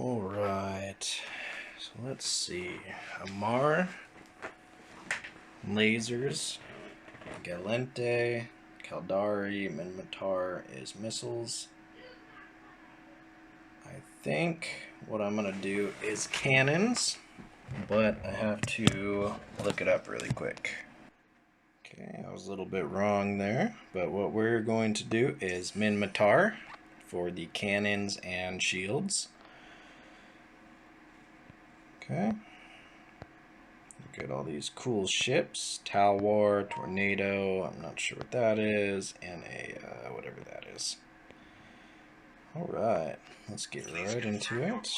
Alright, so let's see. Amar, lasers, Galente, Caldari, Minmatar is missiles. I think what I'm going to do is cannons, but I have to look it up really quick. Okay, I was a little bit wrong there, but what we're going to do is Minmatar for the cannons and shields. Okay. Look at all these cool ships. Talwar, Tornado, I'm not sure what that is, and a whatever that is. Alright, let's get right into it.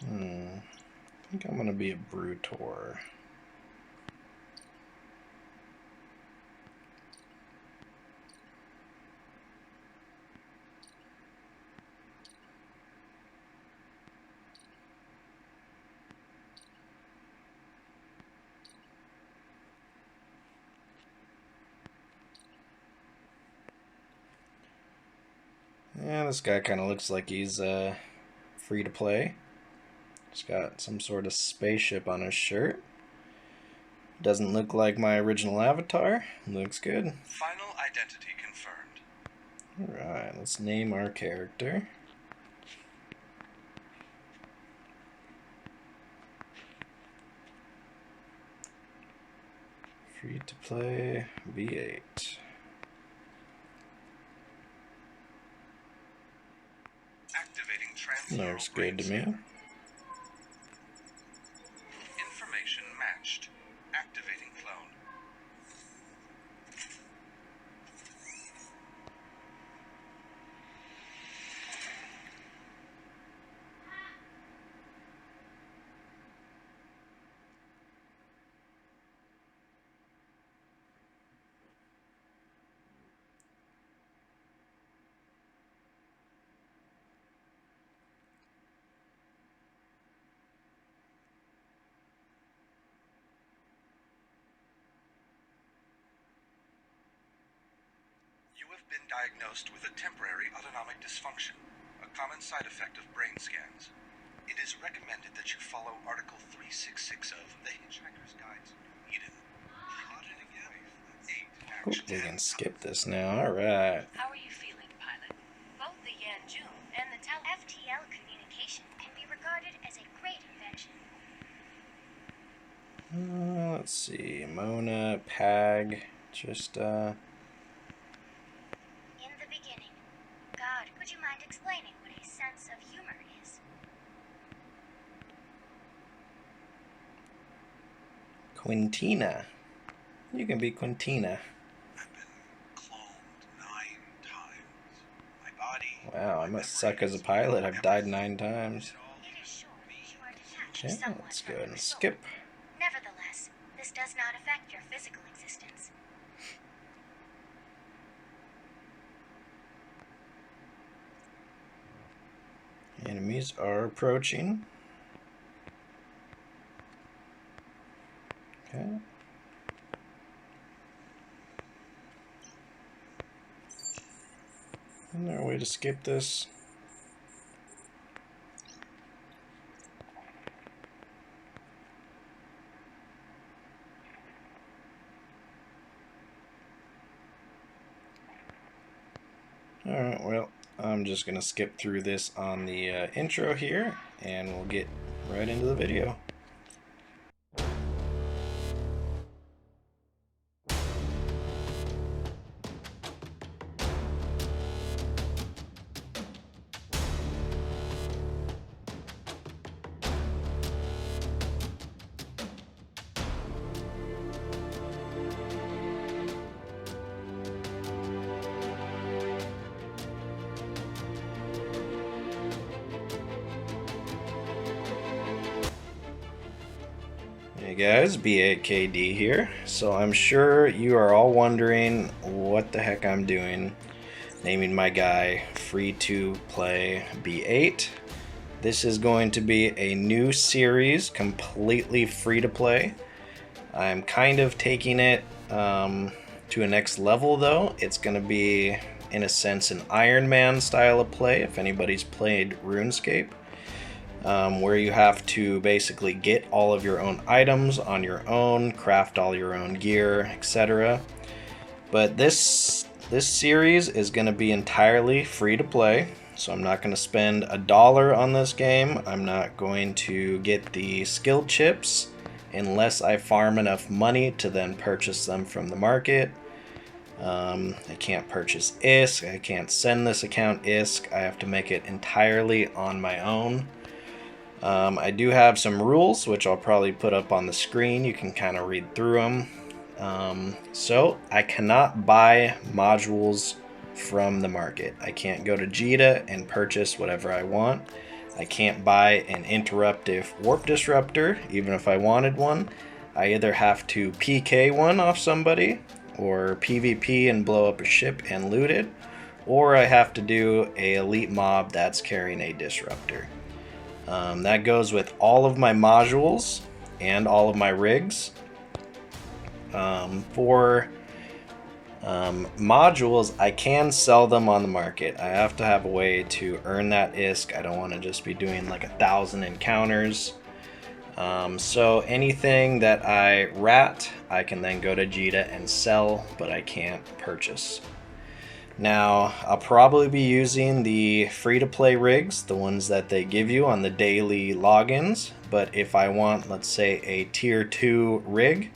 I think I'm going to be a Brutor. Yeah, this guy kind of looks like he's free to play. He's got some sort of spaceship on his shirt. Doesn't look like my original avatar. Looks good. Final identity confirmed. Alright, let's name our character. Free to play B8. Activating Looks good to me. Information matched. Activating clone. You have been diagnosed with a temporary autonomic dysfunction, a common side effect of brain scans. It is recommended that you follow Article 366 of the Hitchhiker's Guide to New Eden. Cool, we can skip this now. Alright. How are you feeling, pilot? Both the Yanjun and the FTL communication can be regarded as a great invention. Let's see. Mona, Pag, just In the beginning, God, would you mind explaining what a sense of humor is? Quintina. You can be Quintina. I've been cloned 9 times. My body. Wow, I must suck as a pilot. I've died 9 times. It is sure you are detached Okay, somewhat let's from go ahead your and soul. skip. Nevertheless, this does not affect your physical existence. Enemies are approaching. Okay. Isn't there a way to skip this? Alright, well, I'm just going to skip through this on the intro here, and we'll get right into the video. Hey guys, B8kd here. So I'm sure you are all wondering what the heck I'm doing naming my guy free to play B8. This is going to be a new series, completely free to play. I'm kind of taking it to a next level though. It's going to be in a sense, an Iron Man style of play, if anybody's played RuneScape, where you have to basically get all of your own items on your own, craft all your own gear, etc. But this series is going to be entirely free to play, so I'm not going to spend $1 on this game. I'm not going to get the skill chips unless I farm enough money to then purchase them from the market. I can't purchase ISK, I can't send this account ISK, I have to make it entirely on my own. I do have some rules, which I'll probably put up on the screen. You can kind of read through them. So I cannot buy modules from the market. I can't go to Jita and purchase whatever I want. I can't buy an interruptive warp disruptor, even if I wanted one. I either have to PK one off somebody, or PvP and blow up a ship and loot it, or I have to do a elite mob that's carrying a disruptor. That goes with all of my modules and all of my rigs. For modules, I can sell them on the market. I have to have a way to earn that ISK. I don't want to just be doing like 1,000 encounters. So anything that I rat, I can then go to Jita and sell, but I can't purchase. Now, I'll probably be using the free-to-play rigs, the ones that they give you on the daily logins, but if I want, let's say, a tier 2 rig,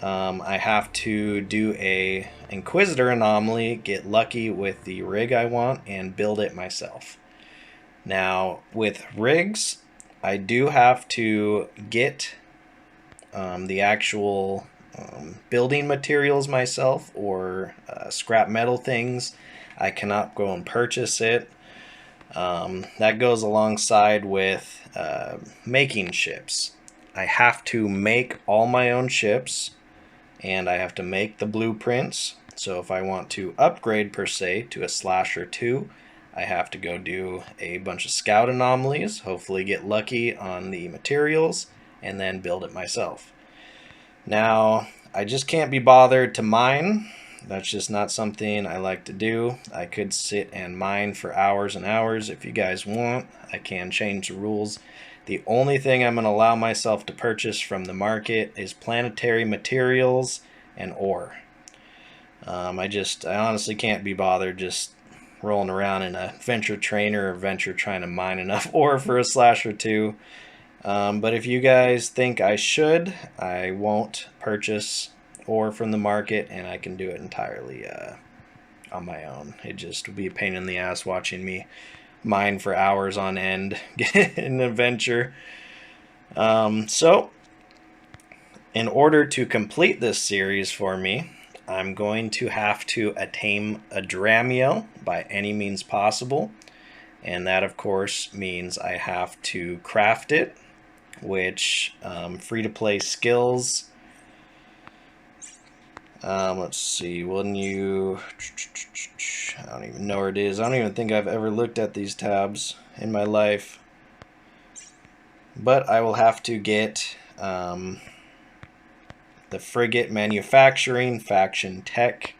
I have to do a Inquisitor anomaly, get lucky with the rig I want, and build it myself. Now, with rigs, I do have to get the actual building materials myself, or scrap metal things. I cannot go and purchase it. That goes alongside with making ships. I have to make all my own ships, and I have to make the blueprints. So if I want to upgrade per se to a Slasher 2, I have to go do a bunch of scout anomalies, hopefully get lucky on the materials, and then build it myself. Now, I just can't be bothered to mine. That's just not something I like to do. I could sit and mine for hours and hours. If you guys want, I can change the rules. The only thing I'm going to allow myself to purchase from the market is planetary materials and ore. I honestly can't be bothered just rolling around in a Venture Trainer or Venture trying to mine enough ore for a Slasher 2. But if you guys think I should, I won't purchase ore from the market, and I can do it entirely on my own. It just would be a pain in the ass watching me mine for hours on end in an adventure. So, in order to complete this series for me, I'm going to have to attain a Dramiel by any means possible. And that, of course, means I have to craft it, which free-to-play skills. Let's see, when you... I don't even know where it is. I don't even think I've ever looked at these tabs in my life. But I will have to get the Frigate Manufacturing Faction Tech.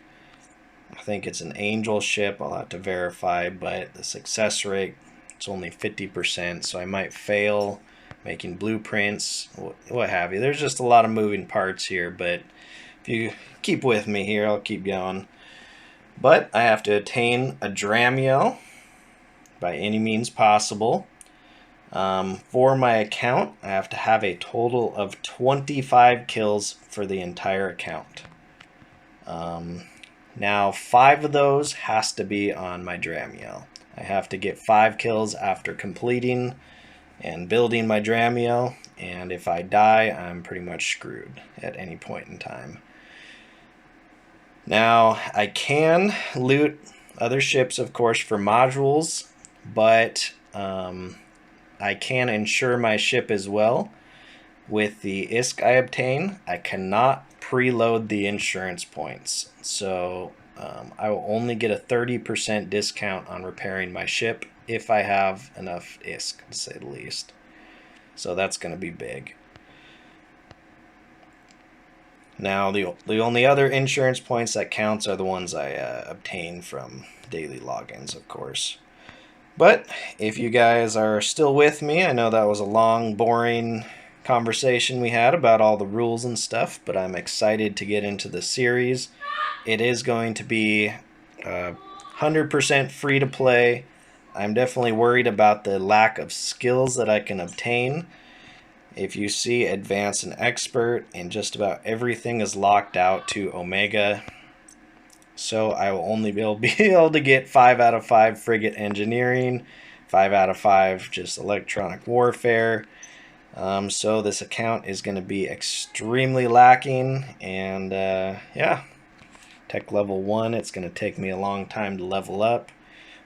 I think it's an Angel ship. I'll have to verify, but the success rate, it's only 50%, so I might fail making blueprints, what have you. There's just a lot of moving parts here, but if you keep with me here, I'll keep going. But I have to attain a Dramiel by any means possible. For my account, I have to have a total of 25 kills for the entire account. Now, 5 of those has to be on my Dramiel. I have to get 5 kills after completing and building my Dramiel, and if I die, I'm pretty much screwed at any point in time. Now, I can loot other ships, of course, for modules, but I can insure my ship as well. With the ISK I obtain, I cannot preload the insurance points, so I will only get a 30% discount on repairing my ship if I have enough ISK, to say the least. So that's going to be big. Now, the only other insurance points that counts are the ones I obtain from daily logins, of course. But if you guys are still with me, I know that was a long, boring conversation we had about all the rules and stuff, but I'm excited to get into the series. It is going to be 100% free to play. I'm definitely worried about the lack of skills that I can obtain. If you see Advanced and Expert, and just about everything is locked out to Omega. So I will only be able to get 5 out of 5 Frigate Engineering, 5 out of 5 just Electronic Warfare. So this account is going to be extremely lacking, and yeah, Tech Level 1, it's going to take me a long time to level up.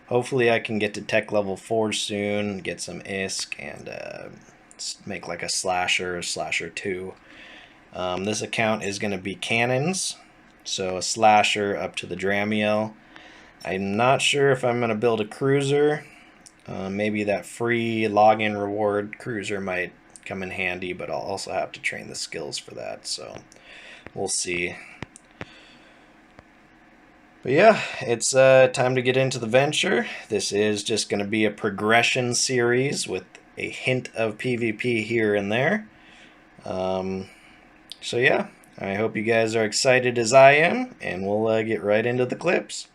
Hopefully I can get to Tech Level 4 soon, get some ISK, and make like a Slasher or Slasher 2. This account is going to be cannons, so a Slasher up to the Dramiel. I'm not sure if I'm going to build a cruiser. Maybe that free login reward cruiser might come in handy, but I'll also have to train the skills for that, so we'll see. But yeah, it's time to get into the venture. This is just going to be a progression series with a hint of PvP here and there. So yeah, I hope you guys are excited as I am, and we'll get right into the clips.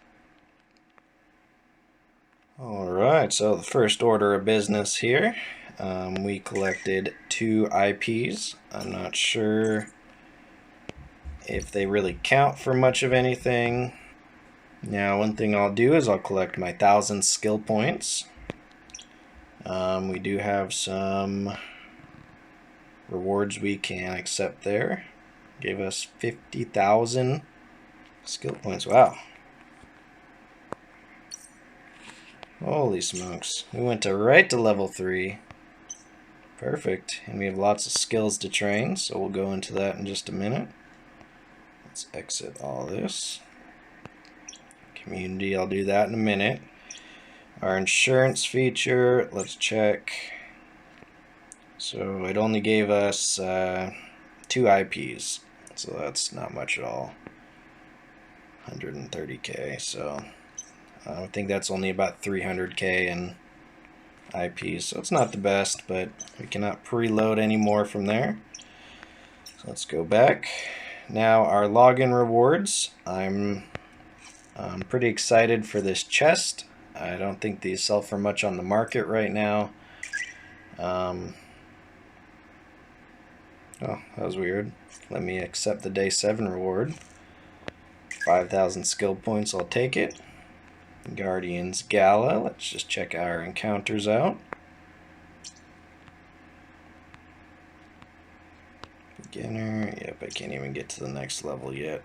Alright, so the first order of business here, we collected 2 IPs. I'm not sure if they really count for much of anything. Now, one thing I'll do is I'll collect my 1,000 skill points. We do have some rewards we can accept there. Gave us 50,000 skill points. Wow. Holy smokes. We went right to level 3. Perfect. And we have lots of skills to train, so we'll go into that in just a minute. Let's exit all this. Community, I'll do that in a minute. Our insurance feature, let's check. So it only gave us 2 IPs, so that's not much at all. 130k, so I think that's only about 300k in IPs, so it's not the best, but we cannot preload anymore from there. So let's go back. Now our login rewards, I'm pretty excited for this chest. I don't think these sell for much on the market right now. Oh, that was weird. Let me accept the day 7 reward. 5,000 skill points, I'll take it. Guardians Gala, let's just check our encounters out. Beginner, yep, I can't even get to the next level yet.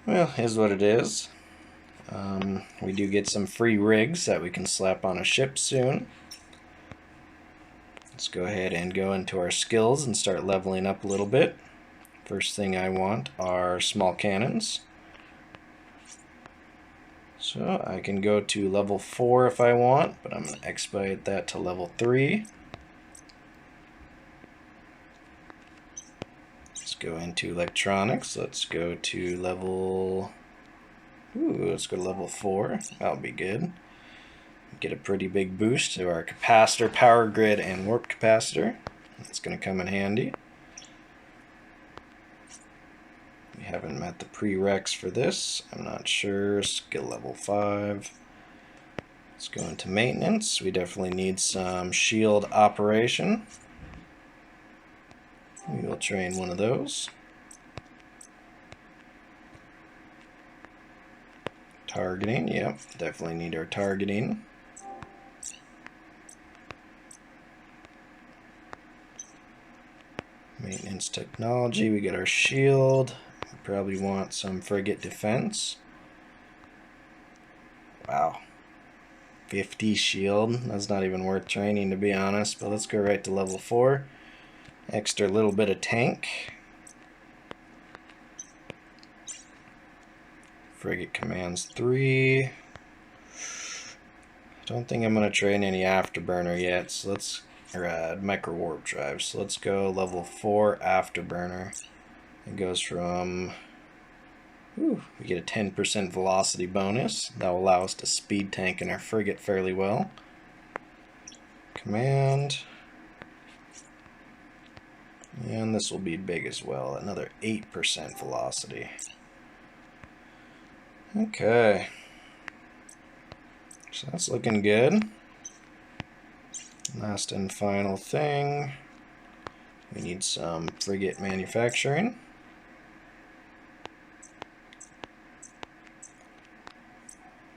Well, here's what it is. We do get some free rigs that we can slap on a ship soon. Let's go ahead and go into our skills and start leveling up a little bit. First thing I want are small cannons. So I can go to level 4 if I want, but I'm going to expedite that to level 3. Let's go into electronics. Let's go to level... let's go to level 4. That'll be good. Get a pretty big boost to our capacitor, power grid, and warp capacitor. That's going to come in handy. We haven't met the prereqs for this. I'm not sure. Skill level 5. Let's go into maintenance. We definitely need some shield operation. We will train one of those. Targeting, yep, definitely need our targeting. Maintenance technology, we get our shield. We probably want some frigate defense. Wow. 50 shield, that's not even worth training to be honest, but let's go right to level 4. Extra little bit of tank. Frigate commands 3. I don't think I'm going to train any afterburner yet, so let's or micro warp drive. So let's go level 4 afterburner. It goes from, we get a 10% velocity bonus. That will allow us to speed tank in our frigate fairly well. Command. And this will be big as well, another 8% velocity. Okay. So that's looking good. Last and final thing. We need some frigate manufacturing.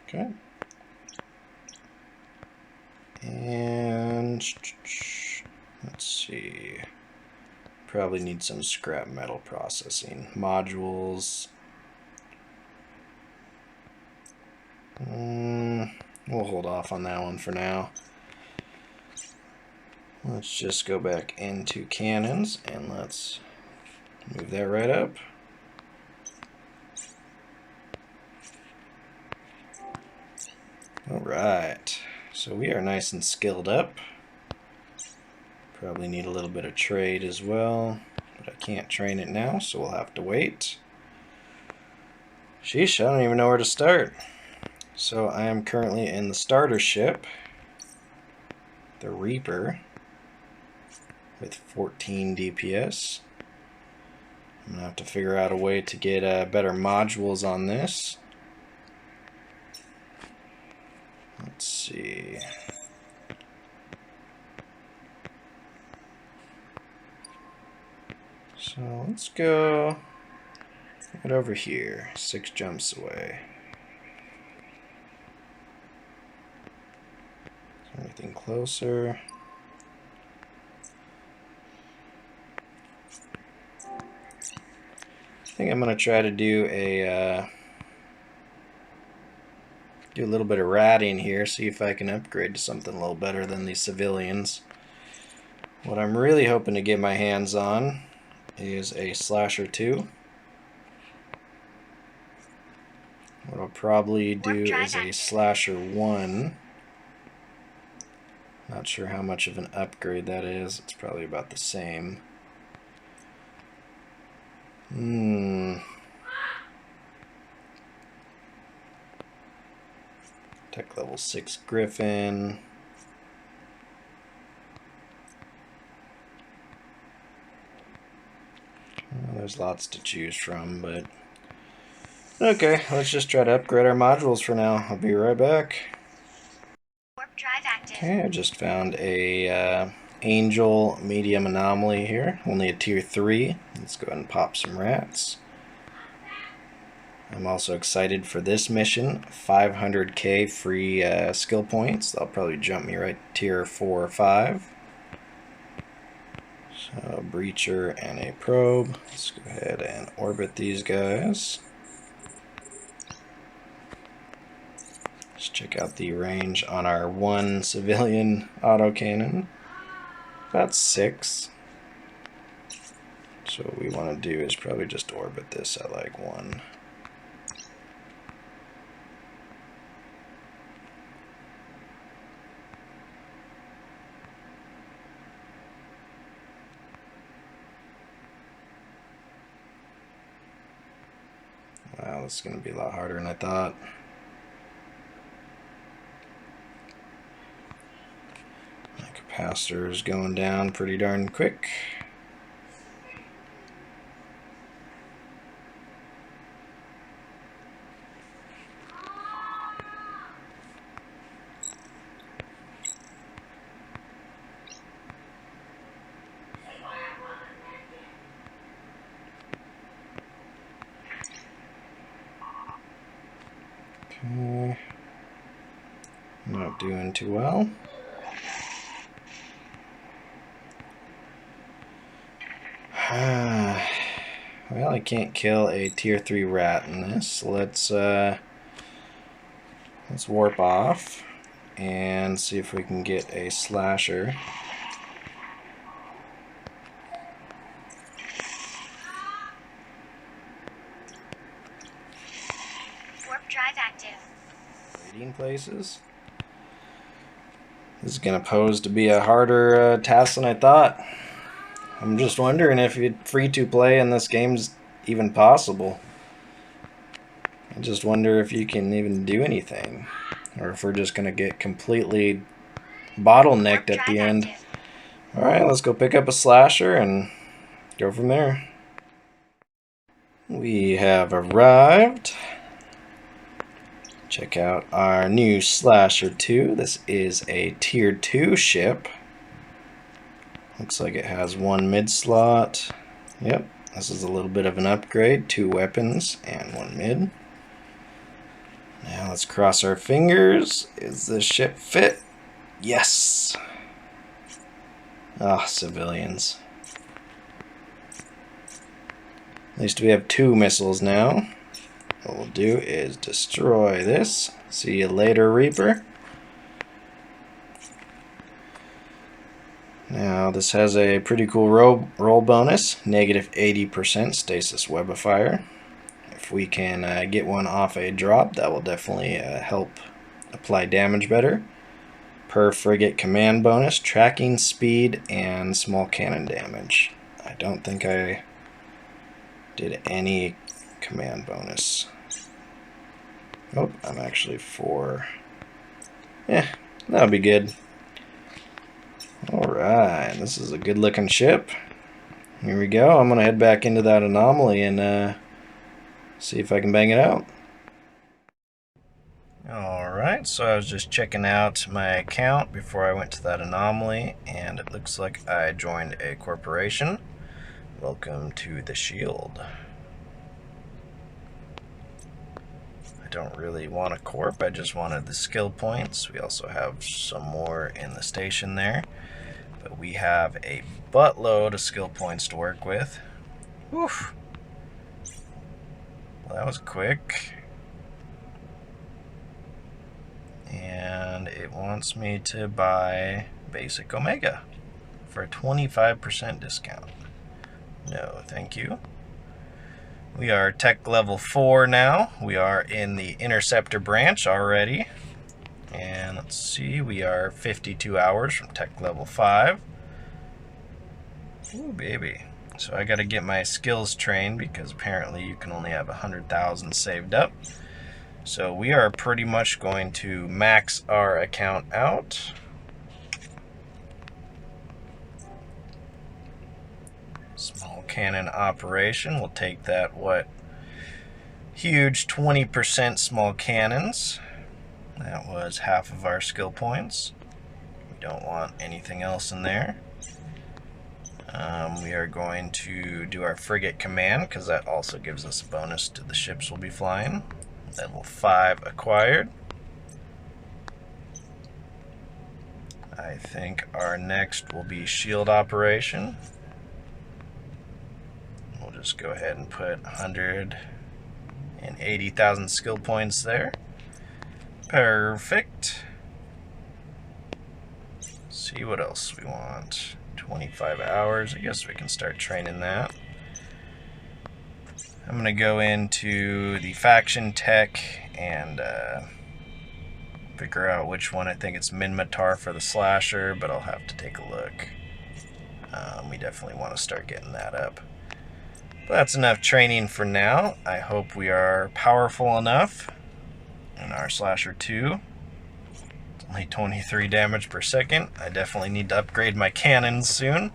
Okay. And let's see. Probably need some scrap metal processing. Modules. We'll hold off on that one for now. Let's just go back into cannons and let's move that right up. Alright, so we are nice and skilled up. Probably need a little bit of trade as well, but I can't train it now, so we'll have to wait. Sheesh, I don't even know where to start. So I am currently in the starter ship, the Reaper, with 14 DPS. I'm going to have to figure out a way to get better modules on this. Let's see. So let's go right over here, 6 jumps away. Anything closer? I think I'm going to try to do a little bit of ratting here, see if I can upgrade to something a little better than these civilians. What I'm really hoping to get my hands on is a Slasher 2. What I'll probably do is a Slasher 1. Not sure how much of an upgrade that is. It's probably about the same. Tech level 6 Griffin. Well, there's lots to choose from, but okay, let's just try to upgrade our modules for now. I'll be right back. Warp drive active. Okay, I just found a Angel medium anomaly here. Only a tier 3. Let's go ahead and pop some rats. I'm also excited for this mission. 500k free skill points. That'll probably jump me right to tier 4 or 5. So, breacher and a probe. Let's go ahead and orbit these guys. Let's check out the range on our 1 civilian autocannon. About 6. So what we want to do is probably just orbit this at like 1. Wow, this is going to be a lot harder than I thought. My capacitor is going down pretty darn quick. Okay. Not doing too well. Well, I can't kill a tier 3 rat in this. Let's warp off and see if we can get a Slasher. Warp drive active. Raiding places. This is going to pose to be a harder task than I thought. I'm just wondering if free-to-play in this game's even possible. I just wonder if you can even do anything, or if we're just going to get completely bottlenecked at the end. Alright, let's go pick up a slasher and go from there. We have arrived. Check out our new Slasher 2. This is a Tier 2 ship. Looks like it has one mid slot. Yep, this is a little bit of an upgrade. 2 weapons and 1 mid. Now let's cross our fingers. Is this ship fit? Yes! Ah, civilians. At least we have 2 missiles now. What we'll do is destroy this. See you later, Reaper. Now this has a pretty cool roll bonus. Negative 80% stasis webifier. If we can get one off a drop, that will definitely help apply damage better. Per frigate command bonus, tracking speed, and small cannon damage. I don't think I did any command bonus. Oh, I'm actually 4. Yeah, that'll be good. Alright, this is a good looking ship. Here we go. I'm going to head back into that anomaly and see if I can bang it out. Alright, so I was just checking out my account before I went to that anomaly, and it looks like I joined a corporation. Welcome to the Shield. I don't really want a corp, I just wanted the skill points. We also have some more in the station there. But we have a buttload of skill points to work with. Woof. Well, that was quick. And it wants me to buy basic Omega for a 25% discount. No, thank you. We are tech level 4 now. We are in the interceptor branch already. And let's see, we are 52 hours from tech level 5. Ooh, baby. So I gotta get my skills trained because apparently you can only have 100,000 saved up. So we are pretty much going to max our account out. Small cannon operation. We'll take that, huge 20% small cannons. That was half of our skill points. We don't want anything else in there. We are going to do our frigate command because that also gives us a bonus to the ships we'll be flying. Level 5 acquired. I think our next will be shield operation. We'll just go ahead and put 180,000 skill points there. Perfect. Let's see what else we want. 25 hours. I guess we can start training that. I'm going to go into the faction tech and figure out which one. I think it's Minmatar for the slasher, but I'll have to take a look. We definitely want to start getting that up. But that's enough training for now. I hope we are powerful enough in our slasher 2. It's only 23 damage per second. I definitely need to upgrade my cannons soon.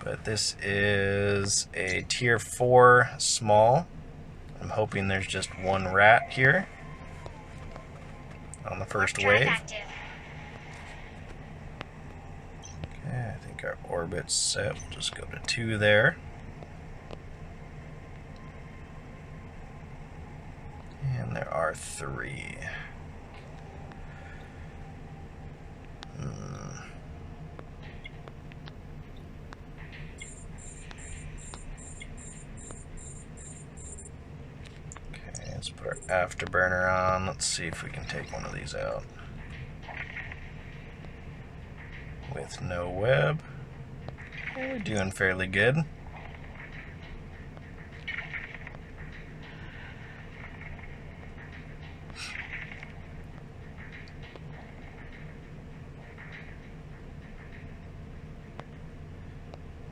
But this is a tier 4 small. I'm hoping there's just one rat here on the first wave. Okay, I think our orbit's set. We'll just go to 2 there. And there are 3. Okay, let's put our afterburner on. Let's see if we can take one of these out. With no web. Yeah, we're doing fairly good.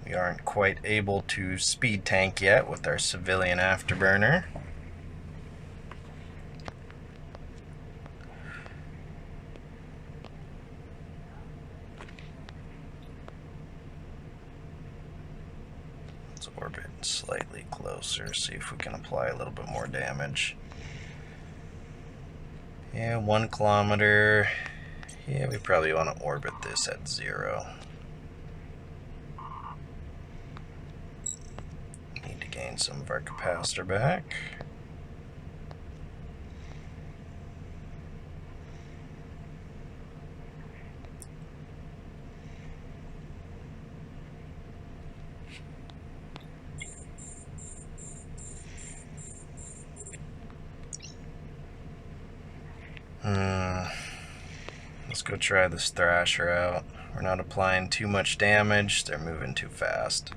We aren't quite able to speed tank yet with our civilian afterburner. Let's orbit slightly closer, see if we can apply a little bit more damage. Yeah, 1 kilometer. Yeah, we probably want to orbit this at 0. Need to gain some of our capacitor back. Let's go try this Thrasher out. We're not applying too much damage. They're moving too fast.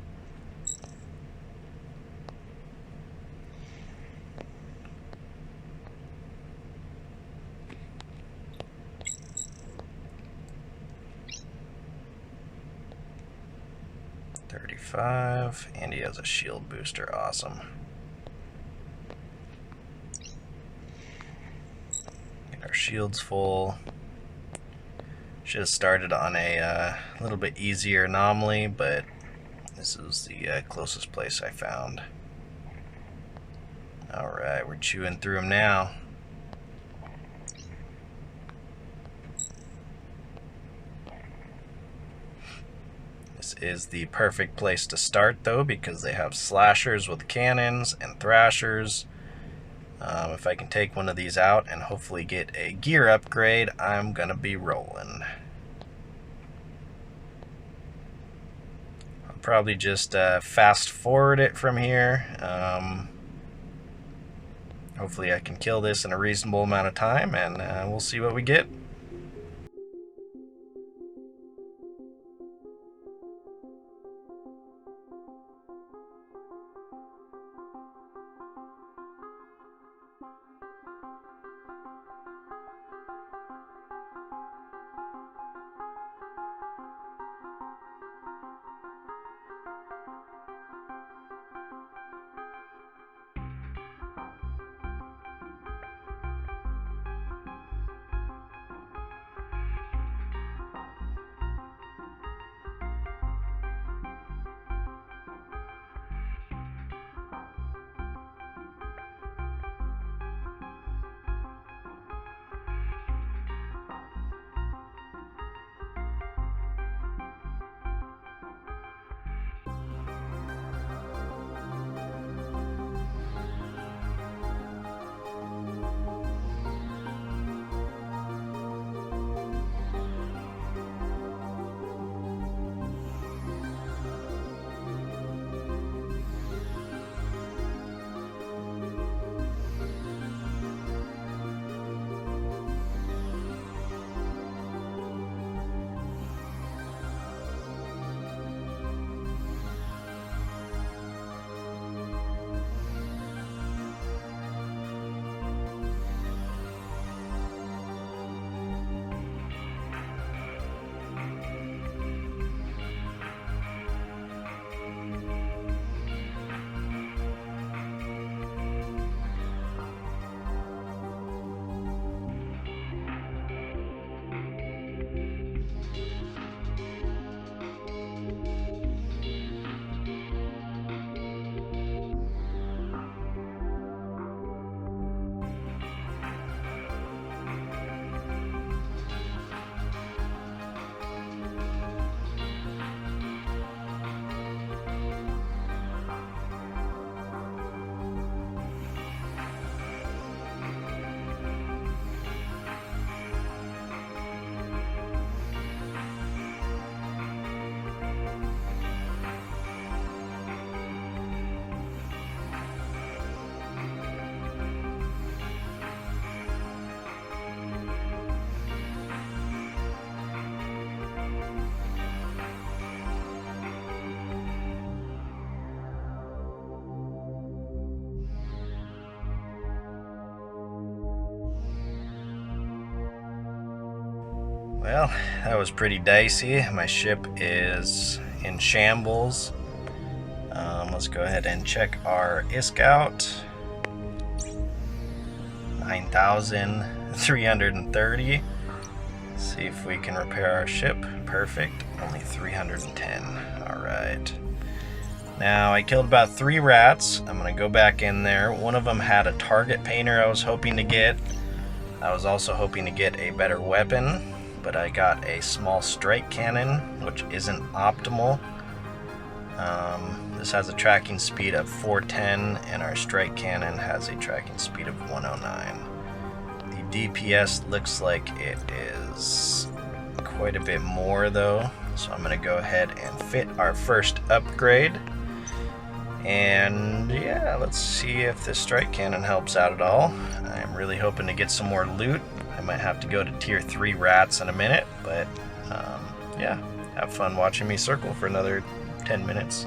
.35, and he has a shield booster. Awesome. Get our shields full. Should have started on a little bit easier anomaly, but this is the closest place I found. Alright, we're chewing through them now. This is the perfect place to start though, because they have slashers with cannons and thrashers. If I can take one of these out and hopefully get a gear upgrade, I'm gonna be rolling. I'll probably just fast forward it from here. Hopefully I can kill this in a reasonable amount of time, and we'll see what we get. Well, that was pretty dicey. My ship is in shambles. Let's go ahead and check our ISK out. 9,330. See if we can repair our ship. Perfect. Only 310. Alright. Now, I killed about 3 rats. I'm going to go back in there. One of them had a target painter I was hoping to get. I was also hoping to get a better weapon, but I got a small strike cannon, which isn't optimal. This has a tracking speed of 410, and our strike cannon has a tracking speed of 109. The DPS looks like it is quite a bit more though, so I'm going to go ahead and fit our first upgrade. And yeah, let's see if this strike cannon helps out at all. I'm really hoping to get some more loot. I might have to go to tier 3 rats in a minute, but yeah, have fun watching me circle for another 10 minutes.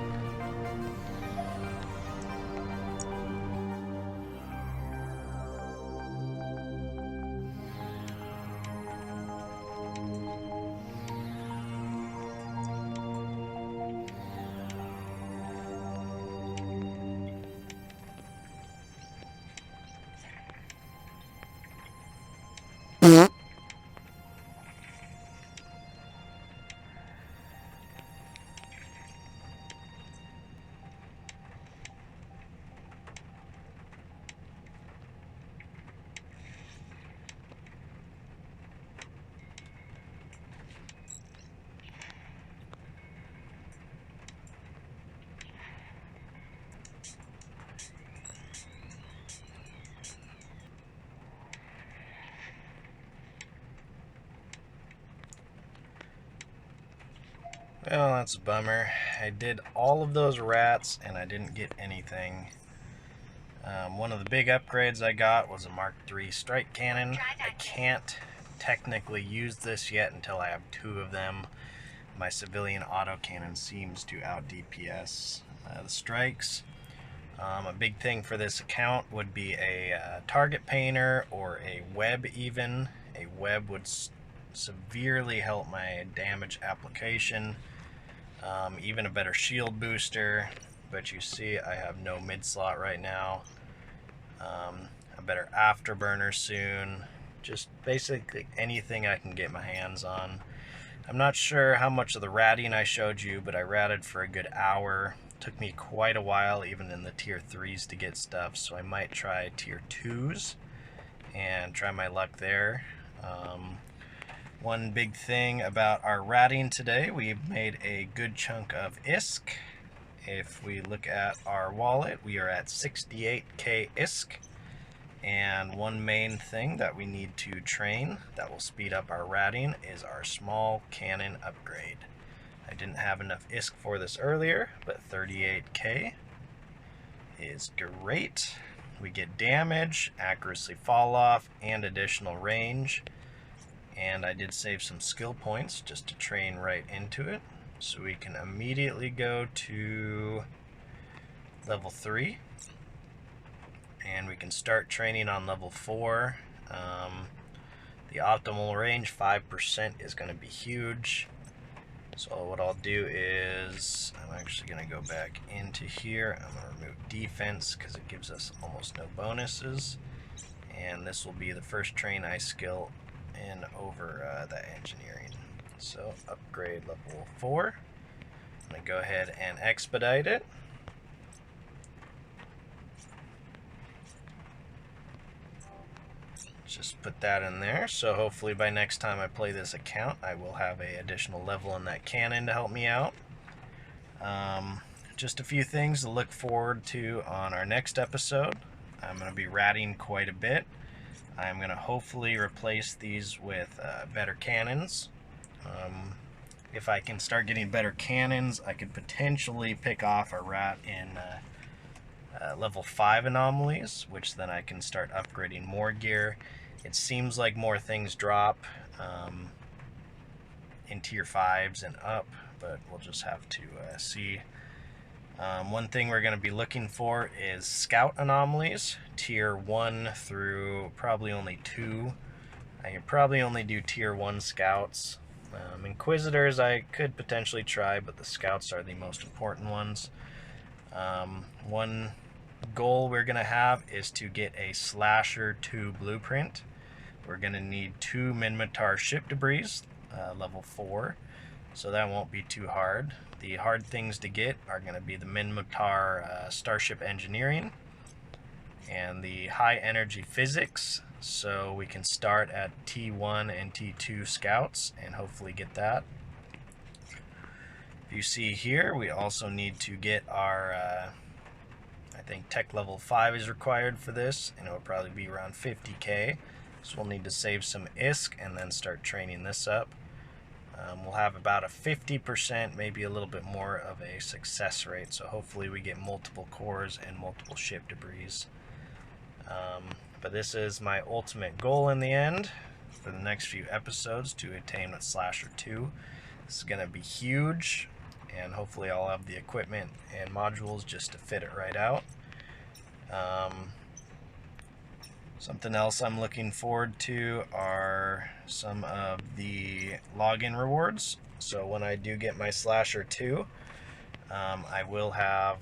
Well, that's a bummer. I did all of those rats and I didn't get anything. One of the big upgrades I got was a Mark III strike cannon. I can't technically use this yet until I have 2 of them. My civilian autocannon seems to out DPS the strikes. A big thing for this account would be a target painter or a web even. A web would severely help my damage application. Even a better shield booster, but you see I have no mid slot right now. A better afterburner soon. Just basically anything I can get my hands on. I'm not sure how much of the ratting I showed you, but I ratted for a good hour. Took me quite a while even in the tier 3s to get stuff, so I might try tier 2s and try my luck there. One big thing about our ratting today, we've made a good chunk of ISK. If we look at our wallet, we are at 68k ISK. And one main thing that we need to train that will speed up our ratting is our small cannon upgrade. I didn't have enough ISK for this earlier, but 38k is great. We get damage, accuracy fall off, and additional range. And I did save some skill points just to train right into it. So we can immediately go to level 3. And we can start training on level 4. The optimal range, 5%, is going to be huge. So what I'll do is, I'm actually going to go back into here. I'm going to remove defense because it gives us almost no bonuses. And this will be the first train I skill in over that engineering. So upgrade level 4. I'm going to go ahead and expedite it. Just put that in there, so hopefully by next time I play this account I will have a additional level in that cannon to help me out. Just a few things to look forward to on our next episode. I'm going to be ratting quite a bit. I'm going to hopefully replace these with better cannons. If I can start getting better cannons, I could potentially pick off a rat in level 5 anomalies, which then I can start upgrading more gear. It seems like more things drop in tier 5s and up, but we'll just have to see. One thing we're going to be looking for is scout anomalies, tier 1 through probably only 2. I can probably only do tier 1 scouts. Inquisitors I could potentially try, but the scouts are the most important ones. One goal we're going to have is to get a Slasher 2 blueprint. We're going to need 2 Minmatar ship debris, level 4, so that won't be too hard. The hard things to get are going to be the Minmatar Starship Engineering and the High Energy Physics, so we can start at T1 and T2 scouts and hopefully get that. If you see here, we also need to get our, I think tech level 5 is required for this, and it will probably be around 50k. So we'll need to save some ISK and then start training this up. We'll have about a 50%, maybe a little bit more of a success rate, so hopefully we get multiple cores and multiple ship debris. But this is my ultimate goal in the end for the next few episodes, to attain with Slasher 2. This is going to be huge, and hopefully I'll have the equipment and modules just to fit it right out. Something else I'm looking forward to are some of the login rewards. So when I do get my Slasher 2, I will have,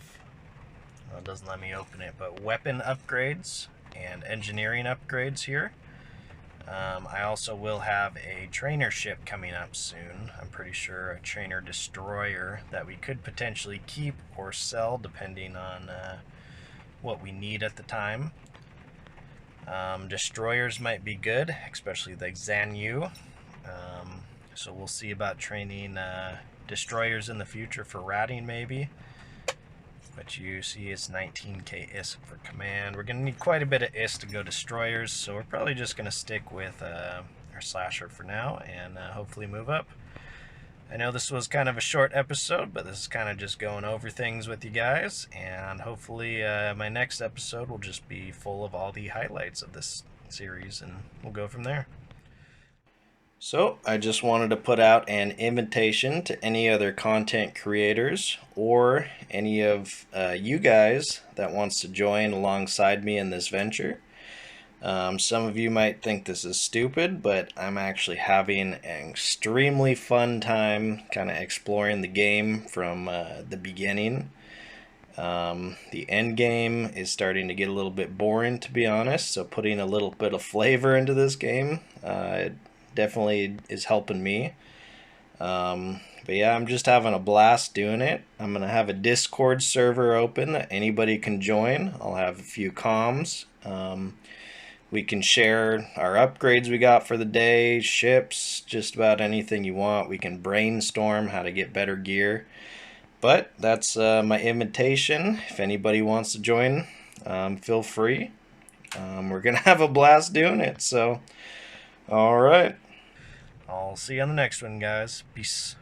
well, it doesn't let me open it, but weapon upgrades and engineering upgrades here. I also will have a trainer ship coming up soon. I'm pretty sure a trainer destroyer that we could potentially keep or sell depending on what we need at the time. Destroyers might be good, especially like Zanyu. So we'll see about training destroyers in the future for ratting maybe. But you see it's 19k ISK for command. We're going to need quite a bit of ISK to go destroyers, so we're probably just going to stick with our Slasher for now and hopefully move up. I know this was kind of a short episode, but this is kind of just going over things with you guys, and hopefully my next episode will just be full of all the highlights of this series, and we'll go from there. So I just wanted to put out an invitation to any other content creators or any of you guys that wants to join alongside me in this venture. Some of you might think this is stupid, but I'm actually having an extremely fun time kind of exploring the game from the beginning. The end game is starting to get a little bit boring, to be honest, so putting a little bit of flavor into this game it definitely is helping me. But yeah, I'm just having a blast doing it. I'm going to have a Discord server open that anybody can join. I'll have a few comms. We can share our upgrades we got for the day, ships, just about anything you want. We can brainstorm how to get better gear. But that's my invitation. If anybody wants to join, feel free. We're going to have a blast doing it. So, all right. I'll see you on the next one, guys. Peace.